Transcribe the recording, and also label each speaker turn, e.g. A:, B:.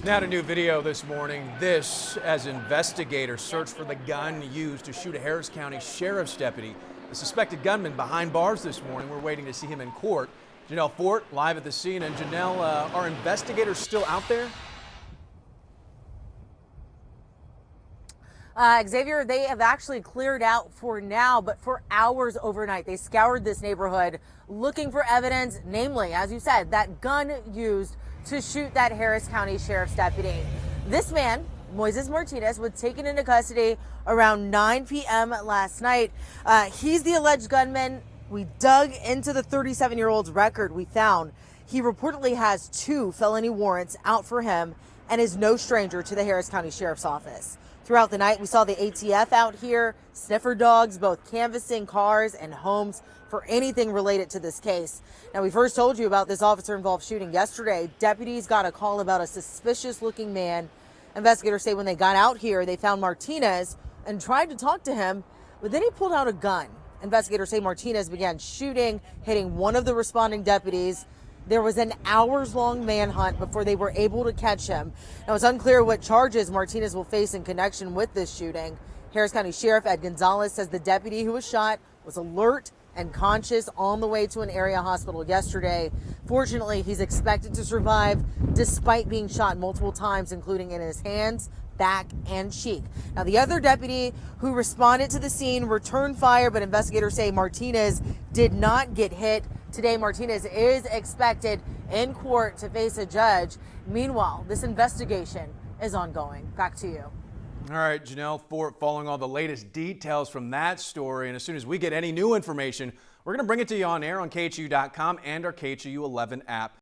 A: Now to new video this morning. This as investigators search for the gun used to shoot a Harris County Sheriff's deputy. The suspected gunman behind bars this morning. We're waiting to see him in court. Janelle Fort live at the scene. And Janelle, are investigators still out there?
B: Xavier, they have actually cleared out for now, but for hours overnight, they scoured this neighborhood looking for evidence, namely, as you said, that gun used to shoot that Harris County Sheriff's deputy. This man, Moises Martinez, was taken into custody around 9 p.m. last night. He's the alleged gunman. We dug into the 37-year-old's record. We found he reportedly has 2 felony warrants out for him and is no stranger to the Harris County Sheriff's Office. Throughout the night, we saw the ATF out here, sniffer dogs, both canvassing cars and homes for anything related to this case. Now, we first told you about this officer-involved shooting yesterday. Deputies got a call about a suspicious-looking man. Investigators say when they got out here, they found Martinez and tried to talk to him, but then he pulled out a gun. Investigators say Martinez began shooting, hitting one of the responding deputies. There was an hours-long manhunt before they were able to catch him. Now, it's unclear what charges Martinez will face in connection with this shooting. Harris County Sheriff Ed Gonzalez says the deputy who was shot was alert and conscious on the way to an area hospital yesterday. Fortunately, he's expected to survive despite being shot multiple times, including in his hands, back, and cheek. Now, the other deputy who responded to the scene returned fire, but investigators say Martinez did not get hit. Today, Martinez is expected in court to face a judge. Meanwhile, this investigation is ongoing. Back to you.
A: All right, Janelle Fort following all the latest details from that story. And as soon as we get any new information, we're going to bring it to you on air on KHU.com and our KHU 11 app.